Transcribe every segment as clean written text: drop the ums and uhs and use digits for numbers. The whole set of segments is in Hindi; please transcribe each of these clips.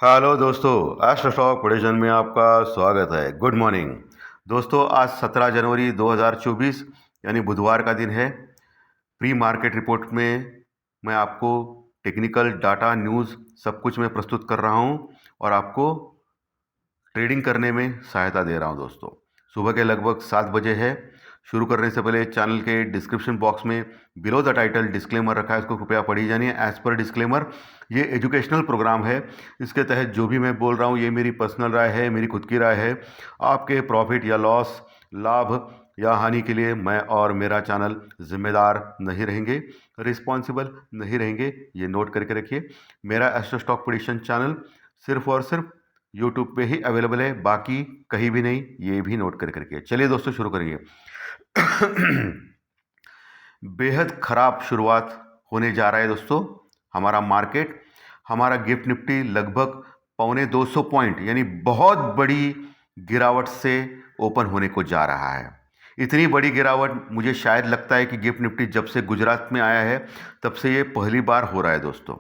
हेलो दोस्तों, एस्ट्रो स्टॉक प्रेडिक्शन में आपका स्वागत है। गुड मॉर्निंग दोस्तों। आज 17 जनवरी 2024 यानी बुधवार का दिन है। प्री मार्केट रिपोर्ट में मैं आपको टेक्निकल डाटा न्यूज़ सब कुछ मैं प्रस्तुत कर रहा हूं और आपको ट्रेडिंग करने में सहायता दे रहा हूं दोस्तों। सुबह के लगभग 7 बजे है। शुरू करने से पहले चैनल के डिस्क्रिप्शन बॉक्स में बिलो द टाइटल डिस्क्लेमर रखा है, इसको कृपया पढ़ी जानिए। एज पर डिस्क्लेमर, ये एजुकेशनल प्रोग्राम है। इसके तहत जो भी मैं बोल रहा हूँ ये मेरी पर्सनल राय है, मेरी खुद की राय है। आपके प्रॉफिट या लॉस, लाभ या हानि के लिए मैं और मेरा चैनल जिम्मेदार नहीं रहेंगे, रिस्पॉन्सिबल नहीं रहेंगे। ये नोट करके रखिए। मेरा एस्ट्रो स्टॉक प्रेडिक्शन चैनल सिर्फ और सिर्फ यूट्यूब पे ही अवेलेबल है, बाकी कहीं भी नहीं। ये भी नोट करके रखिए। चलिए दोस्तों, शुरू करेंगे। बेहद खराब शुरुआत होने जा रहा है दोस्तों। हमारा मार्केट, हमारा गिफ्ट निफ्टी लगभग 250 पॉइंट यानी बहुत बड़ी गिरावट से ओपन होने को जा रहा है। इतनी बड़ी गिरावट मुझे शायद लगता है कि गिफ्ट निफ्टी जब से गुजरात में आया है तब से ये पहली बार हो रहा है दोस्तों।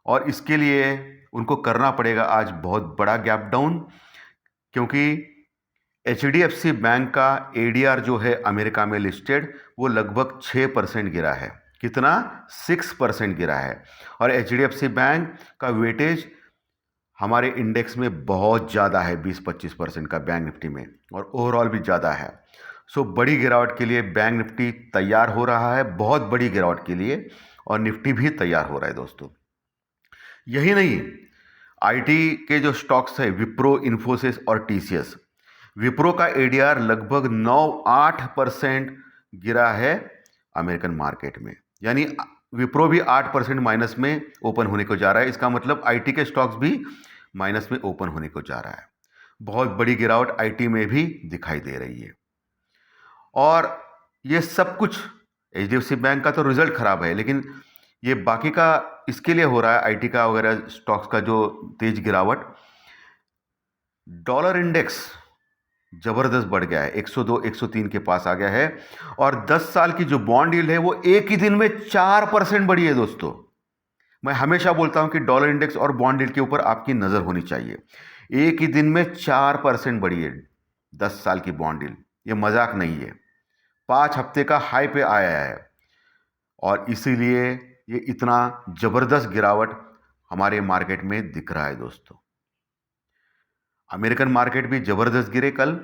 और इसके लिए उनको करना पड़ेगा आज बहुत बड़ा गैप डाउन, क्योंकि HDFC बैंक का ADR जो है अमेरिका में लिस्टेड, वो लगभग 6% गिरा है। कितना? 6% गिरा है। और HDFC बैंक का वेटेज हमारे इंडेक्स में बहुत ज़्यादा है, 20-25% का बैंक निफ्टी में, और ओवरऑल भी ज़्यादा है। सो बड़ी गिरावट के लिए बैंक निफ्टी तैयार हो रहा है, बहुत बड़ी गिरावट के लिए, और निफ्टी भी तैयार हो रहा है दोस्तों। यही नहीं, IT के जो स्टॉक्स है, विप्रो, इन्फोसिस और TCS। विप्रो का ADR लगभग 9-8% गिरा है अमेरिकन मार्केट में, यानी विप्रो भी 8% माइनस में ओपन होने को जा रहा है। इसका मतलब IT के स्टॉक्स भी माइनस में ओपन होने को जा रहा है। बहुत बड़ी गिरावट IT में भी दिखाई दे रही है। और ये सब कुछ HDFC बैंक का तो रिजल्ट खराब है, लेकिन ये बाकी का इसके लिए हो रहा है। IT का वगैरह स्टॉक्स का जो तेज गिरावट, डॉलर इंडेक्स जबरदस्त बढ़ गया है, 102 103 के पास आ गया है। और 10 साल की जो बॉन्ड यील्ड है वो एक ही दिन में 4% बढ़ी है दोस्तों। मैं हमेशा बोलता हूं कि डॉलर इंडेक्स और बॉन्ड यील्ड के ऊपर आपकी नजर होनी चाहिए। एक ही दिन में 4% बढ़ी है 10 साल की बॉन्ड यील्ड। ये मजाक नहीं है, 5 हफ्ते का हाई पे आया है। और इसीलिए ये इतना जबरदस्त गिरावट हमारे मार्केट में दिख रहा है दोस्तों। अमेरिकन मार्केट भी ज़बरदस्त गिरे कल।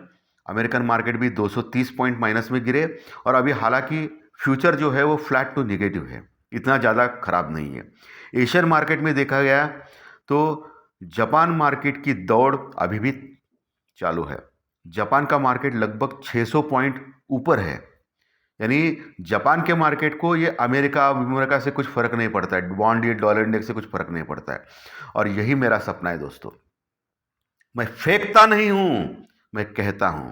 अमेरिकन मार्केट भी 230 पॉइंट माइनस में गिरे। और अभी हालांकि फ्यूचर जो है वो फ्लैट टू निगेटिव है, इतना ज़्यादा खराब नहीं है। एशियन मार्केट में देखा गया तो जापान मार्केट की दौड़ अभी भी चालू है। जापान का मार्केट लगभग 600 पॉइंट ऊपर है, यानी जापान के मार्केट को ये अमेरिका से कुछ फर्क नहीं पड़ता है, बॉन्ड यील्ड, डॉलर इंडेक्स से कुछ फर्क नहीं पड़ता है। और यही मेरा सपना है दोस्तों। मैं फेंकता नहीं हूं, मैं कहता हूं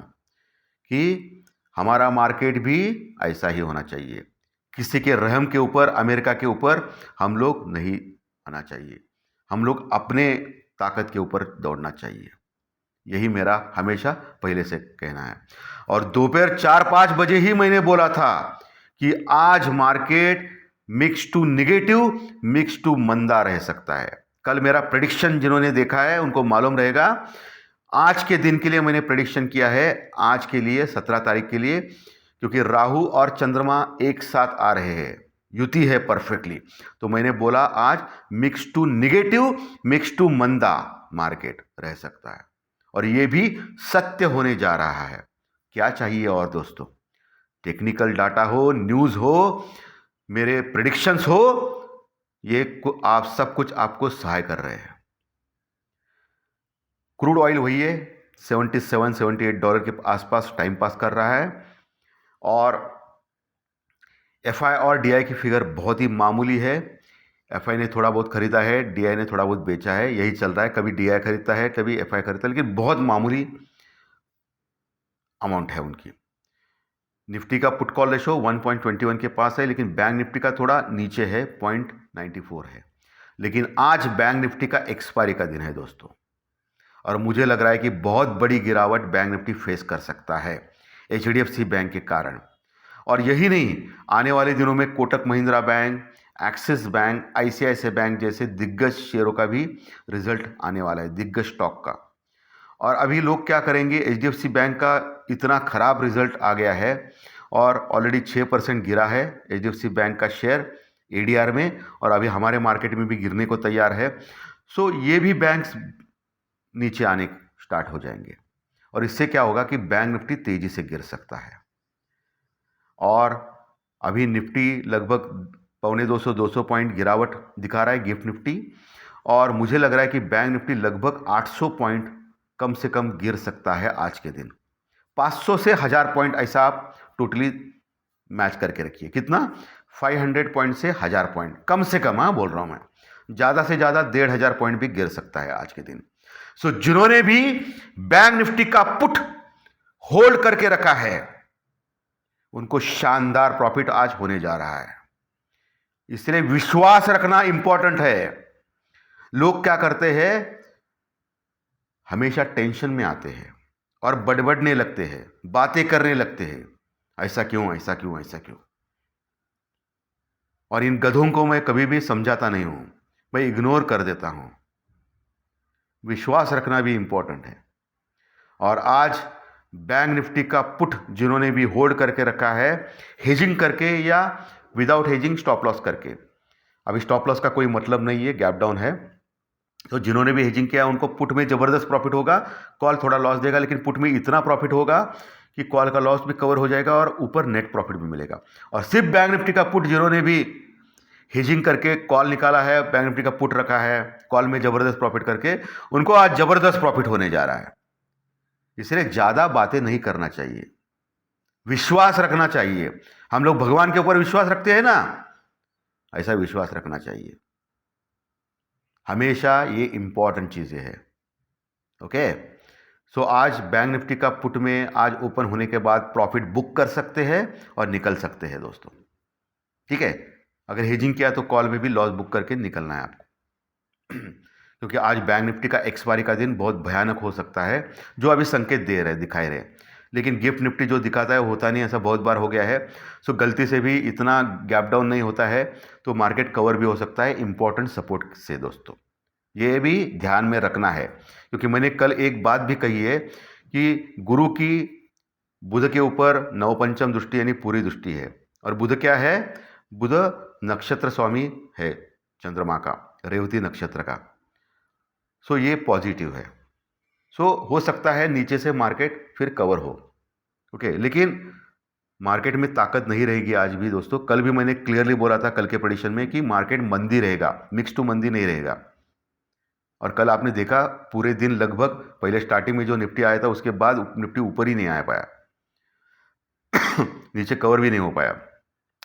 कि हमारा मार्केट भी ऐसा ही होना चाहिए। किसी के रहम के ऊपर, अमेरिका के ऊपर हम लोग नहीं आना चाहिए। हम लोग अपने ताकत के ऊपर दौड़ना चाहिए। यही मेरा हमेशा पहले से कहना है। और दोपहर 4-5 बजे ही मैंने बोला था कि आज market mix to negative, mix to मंदा रह सकता है। कल मेरा प्रेडिक्शन जिन्होंने देखा है उनको मालूम रहेगा। आज के दिन के लिए मैंने प्रेडिक्शन किया है, आज के लिए 17 तारीख के लिए, क्योंकि राहु और चंद्रमा एक साथ आ रहे हैं, युति है परफेक्टली। तो मैंने बोला आज mix to negative, mix to मंदा मार्केट रह सकता है। और ये भी सत्य होने जा रहा है। क्या चाहिए और दोस्तों? टेक्निकल डाटा हो, न्यूज़ हो, मेरे प्रेडिक्शंस हो, ये आप सब कुछ आपको सहाय कर रहे हैं। क्रूड ऑयल वही है, $77-78 के आसपास टाइम पास कर रहा है। और FI और DI की फिगर बहुत ही मामूली है। FI ने थोड़ा बहुत खरीदा है, DI ने थोड़ा बहुत बेचा है, यही चल रहा है। कभी DI खरीदता है, कभी FI खरीदता है, लेकिन बहुत मामूली अमाउंट है उनकी। निफ्टी का पुट कॉल रेशो 1.21 के पास है, लेकिन बैंक निफ्टी का थोड़ा नीचे है, 0.94 है। लेकिन आज बैंक निफ्टी का एक्सपायरी का दिन है दोस्तों, और मुझे लग रहा है कि बहुत बड़ी गिरावट बैंक निफ्टी फेस कर सकता है HDFC बैंक के कारण। और यही नहीं, आने वाले दिनों में Kotak Mahindra bank, axis bank, ICICI bank जैसे दिग्गज शेयरों का भी रिजल्ट आने वाला है, दिग्गज स्टॉक का। और अभी लोग क्या करेंगे, एचडीएफसी बैंक का इतना ख़राब रिजल्ट आ गया है और ऑलरेडी 6% गिरा है एचडीएफसी बैंक का शेयर एडीआर में, और अभी हमारे मार्केट में भी गिरने को तैयार है। सो ये भी बैंक्स नीचे आने स्टार्ट हो जाएंगे और इससे क्या होगा कि बैंक निफ्टी तेज़ी से गिर सकता है। और अभी निफ्टी लगभग 200 पॉइंट गिरावट दिखा रहा है, गिफ्ट निफ्टी, और मुझे लग रहा है कि बैंक निफ्टी लगभग 800 पॉइंट कम से कम गिर सकता है आज के दिन। 500 से 1000 पॉइंट ऐसा आप टोटली मैच करके रखिए। कितना? 500 पॉइंट से 1000 पॉइंट कम से कम, हाँ बोल रहा हूँ मैं, ज़्यादा से ज़्यादा 1500 पॉइंट भी गिर सकता है आज के दिन। सो जिन्होंने भी बैंक निफ्टी का पुट होल्ड करके रखा है उनको शानदार प्रॉफिट आज होने जा रहा है। इसलिए विश्वास रखना इंपॉर्टेंट है। लोग क्या करते हैं, हमेशा टेंशन में आते हैं और बड़बड़ने लगते हैं, बातें करने लगते हैं, ऐसा क्यों, ऐसा क्यों, ऐसा क्यों। और इन गधों को मैं कभी भी समझाता नहीं हूं, मैं इग्नोर कर देता हूं। विश्वास रखना भी इंपॉर्टेंट है। और आज बैंक निफ्टी का पुट जिन्होंने भी होल्ड करके रखा है, हेजिंग करके या विदाउट हेजिंग, स्टॉप लॉस करके, अभी स्टॉप लॉस का कोई मतलब नहीं है, गैप डाउन है, तो जिन्होंने भी हेजिंग किया उनको पुट में ज़बरदस्त प्रॉफिट होगा। कॉल थोड़ा लॉस देगा लेकिन पुट में इतना प्रॉफिट होगा कि कॉल का लॉस भी कवर हो जाएगा और ऊपर नेट प्रॉफिट भी मिलेगा। और सिर्फ बैंक निफ्टी का पुट जिन्होंने भी हेजिंग करके कॉल निकाला है, बैंक निफ्टी का पुट रखा है, कॉल में ज़बरदस्त प्रॉफिट करके, उनको आज ज़बरदस्त प्रॉफिट होने जा रहा है। इसलिए ज़्यादा बातें नहीं करना चाहिए, विश्वास रखना चाहिए। हम लोग भगवान के ऊपर विश्वास रखते हैं ना, ऐसा विश्वास रखना चाहिए हमेशा। ये इंपॉर्टेंट चीज़ें हैं। ओके, सो आज बैंक निफ्टी का पुट में आज ओपन होने के बाद प्रॉफिट बुक कर सकते हैं और निकल सकते हैं दोस्तों, ठीक है। अगर हेजिंग किया तो कॉल में भी लॉस बुक करके निकलना है आपको क्योंकि आज बैंक निफ्टी का एक्सपायरी का दिन बहुत भयानक हो सकता है, जो अभी संकेत दे रहे, दिखाई रहे, लेकिन गिफ्ट निफ्टी जो दिखाता है होता नहीं, ऐसा बहुत बार हो गया है। सो गलती से भी इतना गैप डाउन नहीं होता है तो मार्केट कवर भी हो सकता है इंपॉर्टेंट सपोर्ट से दोस्तों, ये भी ध्यान में रखना है। क्योंकि मैंने कल एक बात भी कही है कि गुरु की बुध के ऊपर नवपंचम दृष्टि यानी पूरी दृष्टि है, और बुध क्या है, बुध नक्षत्र स्वामी है चंद्रमा का, रेवती नक्षत्र का। सो ये पॉजिटिव है। सो हो सकता है नीचे से मार्केट फिर कवर हो, ओके, लेकिन मार्केट में ताकत नहीं रहेगी आज भी दोस्तों। कल भी मैंने क्लियरली बोला था कल के प्रेडिक्शन में कि मार्केट मंदी रहेगा, मिक्स टू मंदी नहीं रहेगा। और कल आपने देखा पूरे दिन लगभग पहले स्टार्टिंग में जो निफ्टी आया था उसके बाद निफ्टी ऊपर ही नहीं आ पाया नीचे कवर भी नहीं हो पाया।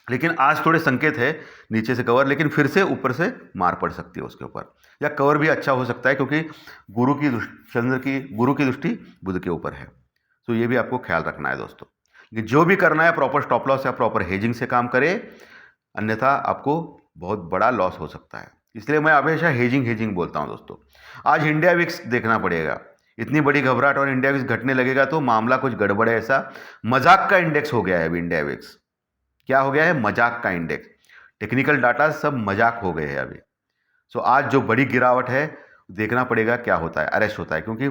लेकिन आज थोड़े संकेत है नीचे से कवर, लेकिन फिर से ऊपर से मार पड़ सकती है उसके ऊपर, या कवर भी अच्छा हो सकता है क्योंकि गुरु की दृष्टि बुध के ऊपर है। तो ये भी आपको ख्याल रखना है दोस्तों। लेकिन जो भी करना है प्रॉपर स्टॉप लॉस या प्रॉपर हेजिंग से काम करें, अन्यथा आपको बहुत बड़ा लॉस हो सकता है। इसलिए मैं हमेशा हेजिंग बोलता हूं दोस्तों। आज इंडिया विक्स देखना पड़ेगा, इतनी बड़ी घबराहट और इंडिया विक्स घटने लगेगा तो मामला कुछ गड़बड़ है। ऐसा मजाक का इंडेक्स हो गया है अभी इंडिया विक्स। क्या हो गया है? मजाक का इंडेक्स। टेक्निकल डाटा सब मजाक हो गए हैं अभी। सो आज जो बड़ी गिरावट है देखना पड़ेगा क्या होता है, अरेस्ट होता है, क्योंकि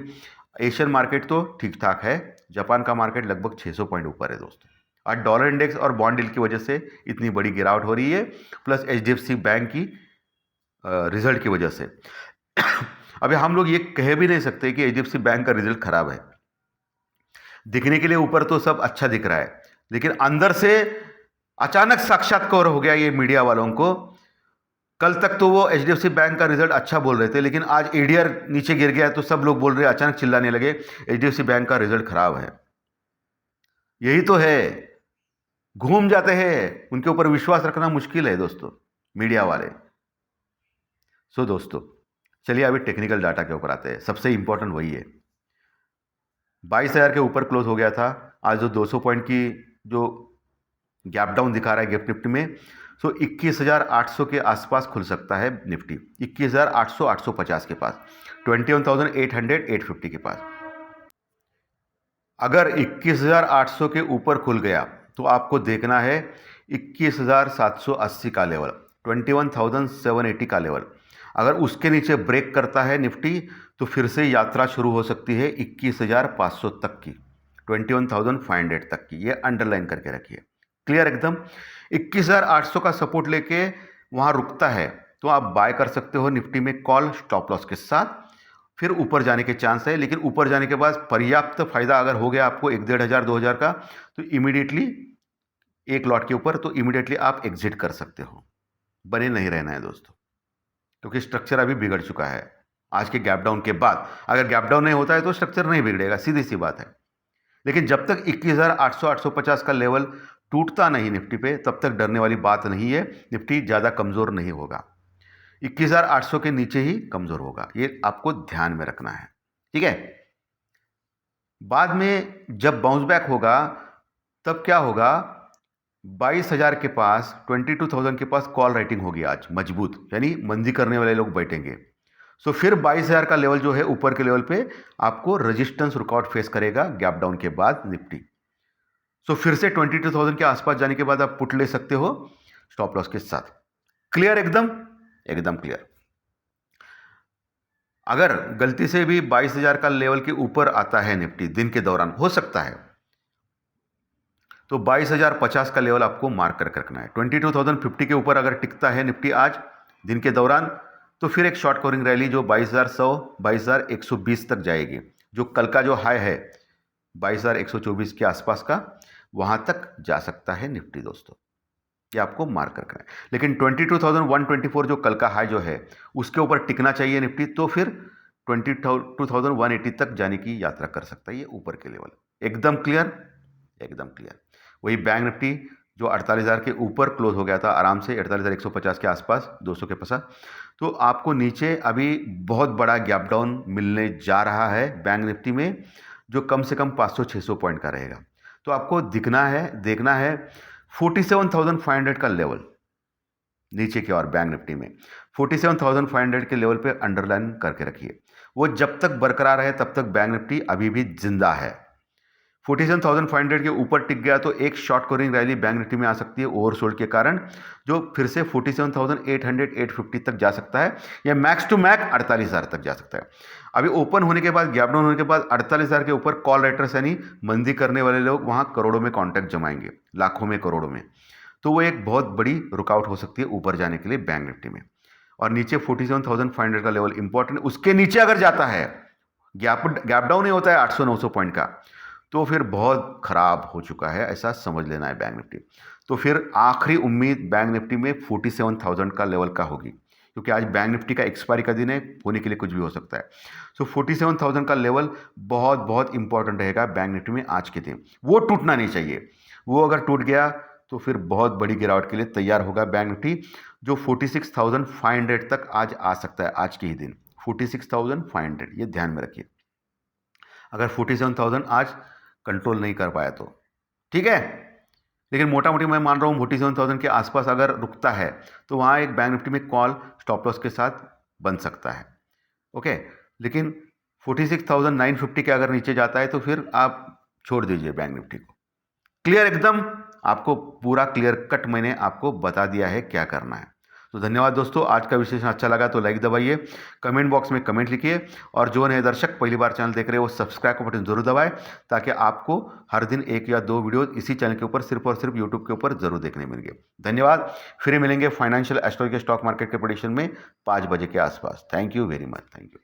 एशियन मार्केट तो ठीक ठाक है, जापान का मार्केट लगभग 600 पॉइंट ऊपर है दोस्तों। आज डॉलर इंडेक्स और बॉन्ड डील की वजह से इतनी बड़ी गिरावट हो रही है, प्लस एचडीएफसी बैंक की रिजल्ट की वजह से अभी हम लोग ये कह भी नहीं सकते कि एचडीएफसी बैंक का रिजल्ट खराब है। दिखने के लिए ऊपर तो सब अच्छा दिख रहा है, लेकिन अंदर से अचानक साक्षात्कार हो गया ये मीडिया वालों को। कल तक तो वो एचडीएफसी बैंक का रिजल्ट अच्छा बोल रहे थे, लेकिन आज एडीआर नीचे गिर गया तो सब लोग बोल रहे, अचानक चिल्लाने लगे एचडीएफसी बैंक का रिजल्ट खराब है। यही तो है, घूम जाते हैं, उनके ऊपर विश्वास रखना मुश्किल है दोस्तों मीडिया वाले। सो दोस्तों चलिए अभी टेक्निकल डाटा के ऊपर आते हैं, सबसे इंपॉर्टेंट वही है। 22,000 के ऊपर क्लोज हो गया था। आज जो 200 पॉइंट की जो गैप डाउन दिखा रहा है गिफ्ट निफ्टी में, सो 21,800 के आसपास खुल सकता है निफ्टी, 21,800 850 के पास, 21,800 850 के पास। अगर 21,800 के ऊपर खुल गया तो आपको देखना है 21,780 का लेवल। 21,780 का लेवल। अगर उसके नीचे ब्रेक करता है निफ्टी तो फिर से यात्रा शुरू हो सकती है 21,500 तक की, 21,500 तक की। ये अंडरलाइन करके रखिए, क्लियर एकदम। 21,800 का सपोर्ट लेके वहाँ रुकता है तो आप बाय कर सकते हो निफ्टी में कॉल स्टॉप लॉस के साथ। फिर ऊपर जाने के चांस है, लेकिन ऊपर जाने के बाद पर्याप्त फायदा अगर हो गया आपको 1,500-2,000 का, तो इमीडिएटली एक लॉट के ऊपर तो इमीडिएटली आप एग्जिट कर सकते हो। बने नहीं रहना है दोस्तों, क्योंकि स्ट्रक्चर अभी बिगड़ चुका है। आज के गैप डाउन के बाद अगर गैप डाउन नहीं होता है तो स्ट्रक्चर नहीं बिगड़ेगा, सीधी सी बात है। लेकिन जब तक 21,800-850 का लेवल टूटता नहीं निफ्टी पे, तब तक डरने वाली बात नहीं है। निफ्टी ज़्यादा कमज़ोर नहीं होगा, 21,800 के नीचे ही कमज़ोर होगा, ये आपको ध्यान में रखना है, ठीक है। बाद में जब बाउंस बैक होगा तब क्या होगा, 22,000 के पास, 22,000 के पास कॉल राइटिंग होगी आज मजबूत, यानी मंदी करने वाले लोग बैठेंगे। सो फिर 22,000 का लेवल जो है ऊपर के लेवल पे आपको रेजिस्टेंस रुकआउट फेस करेगा गैप डाउन के बाद निफ्टी। सो फिर से 22,000 के आसपास जाने के बाद आप पुट ले सकते हो स्टॉप लॉस के साथ। क्लियर एकदम, एकदम क्लियर। अगर गलती से भी 22,000 का लेवल के ऊपर आता है निफ्टी दिन के दौरान, हो सकता है, तो 22,050 का लेवल आपको मार्क करके रखना है। 22,050 के ऊपर अगर टिकता है निफ्टी आज दिन के दौरान, तो फिर एक शॉर्ट कवरिंग रैली जो 22,100 22,120 तक जाएगी, जो कल का जो हाई है 22,124 के आसपास का, वहां तक जा सकता है निफ्टी दोस्तों, ये आपको मार्क करना है। लेकिन 22,124 जो कल का हाई जो है उसके ऊपर टिकना चाहिए निफ्टी, तो फिर 22,180 तक जाने की यात्रा कर सकता है ये ऊपर के लेवल। एकदम क्लियर, एकदम क्लियर। वही बैंक निफ्टी जो 48,000 के ऊपर क्लोज हो गया था आराम से 48,150 के आसपास, 200 के पास, तो आपको नीचे अभी बहुत बड़ा गैप डाउन मिलने जा रहा है बैंक निफ्टी में, जो कम से कम 500-600 पॉइंट का रहेगा। तो आपको देखना है 47,500 का लेवल नीचे की ओर बैंक निफ्टी में 47,500 के लेवल पे अंडरलाइन करके रखिए। वो जब तक बरकरार है तब तक बैंक निफ्टी अभी भी जिंदा है। 47,500 के ऊपर टिक गया तो एक short covering rally bank Nifty में आ सकती है ओवरसोल्ड के कारण, जो फिर से 47,800-850 तक जा सकता है, या मैक्स टू मैक्स 48,000 तक जा सकता है। अभी ओपन होने के बाद, गैप डाउन होने के बाद 48,000 के ऊपर कॉल राइटर्स यानी मंदी करने वाले लोग वहां करोड़ों में कॉन्ट्रैक्ट जमाएंगे, लाखों में, करोड़ों में। तो वो एक बहुत बड़ी रुकावट हो सकती है ऊपर जाने के लिए बैंक निफ्टी में। और नीचे 47,500 का लेवल इंपॉर्टेंट, उसके नीचे अगर जाता है, गैप डाउन ही होता है 800-900 पॉइंट का, तो फिर बहुत खराब हो चुका है, ऐसा समझ लेना है बैंक निफ्टी। तो फिर आखिरी उम्मीद बैंक निफ्टी में 47,000 का लेवल का होगी, क्योंकि आज बैंक निफ्टी का एक्सपायरी का दिन है, होने के लिए कुछ भी हो सकता है। सो 47,000 का लेवल बहुत बहुत इंपॉर्टेंट रहेगा बैंक निफ्टी में आज के दिन, वो टूटना नहीं चाहिए। वो अगर टूट गया तो फिर बहुत बड़ी गिरावट के लिए तैयार होगा बैंक निफ्टी, जो 46,500 तक आज आ सकता है आज के ही दिन, 46,500, ये ध्यान में रखिए। अगर 47,000 आज कंट्रोल नहीं कर पाया तो ठीक है, लेकिन मोटा मोटी मैं मान रहा हूँ 47,000 के आसपास अगर रुकता है तो वहाँ एक बैंक निफ्टी में कॉल स्टॉप लॉस के साथ बन सकता है, ओके। लेकिन 46,950 के अगर नीचे जाता है तो फिर आप छोड़ दीजिए बैंक निफ्टी को। क्लियर एकदम, आपको पूरा क्लियर कट मैंने आपको बता दिया है क्या करना है। तो धन्यवाद दोस्तों, आज का विश्लेषण अच्छा लगा तो लाइक दबाइए, कमेंट बॉक्स में कमेंट लिखिए, और जो नए दर्शक पहली बार चैनल देख रहे हैं वो सब्सक्राइब का बटन जरूर दबाएं, ताकि आपको हर दिन 1 या 2 वीडियो इसी चैनल के ऊपर सिर्फ और सिर्फ यूट्यूब के ऊपर जरूर देखने मिलेंगे। धन्यवाद, फिर मिलेंगे फाइनेंशियल एस्ट्रोलॉजी के स्टॉक मार्केट के प्रेडिक्शन में 5 बजे के आसपास। Thank you very much, thank you.